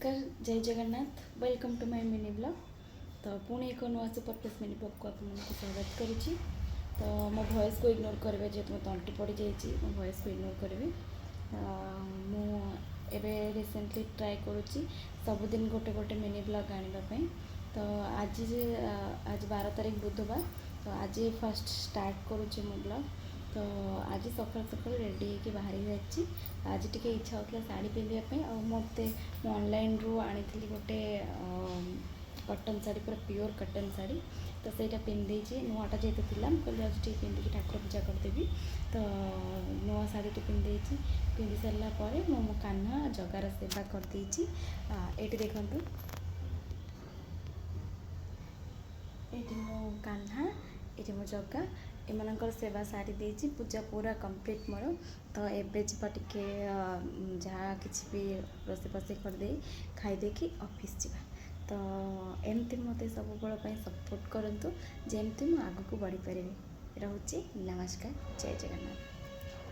नमस्कार जय Jagannath welcome to my mini vlog. तो पुणी एक नुआ सुपर फ्रेश मिनी ब्लॉग को आपको स्वागत करुच्ची। तो मो वॉइस को इग्नोर करेंगे जेहतु मैं तंटी पड़ जाइए मो वॉइस को इग्नोर करेंगे। मुझे रिसेंटली ट्राए करुच्ची सबुदिन गोटे गोटे मिनी ब्लॉग आने। तो आज 12 तारीख बुधवार। तो आज फर्स्ट स्टार्ट करुच्ची मो ब्लॉग। तो आज सकाल सकाल रेडी होकर बाहरी जाइए। आज टी इच्छा होता शाढ़ी पिंधापी मत ऑनलाइन रू आनी गोटे कटन शाढ़ी पूरा प्योर कटन शाढ़ी। तो सहीटा पिंधे नुआटा जेहतु थी मुझे आज पिंधिकी ठाकुर पूजा करदेवी। तो नुआ शाढ़ी पिंधे पिंधि सारापर मो कान्हा जगार सेवा करदे। ये देखु ये मो कान्हा ये मो जगा एमनकर सेवा सारी देती पूजा पूरा कंप्लीट मोर। तो एबे जीवा टिके जहाँ किसी भी रोसे पसे करदे खाईदे कि ऑफिस जीवा। तो एमती मत सब बड़ सपोर्ट करंतु जेमती मु आगु को बढ़ी पारि। रहुची नमस्कार जय जगन्नाथ।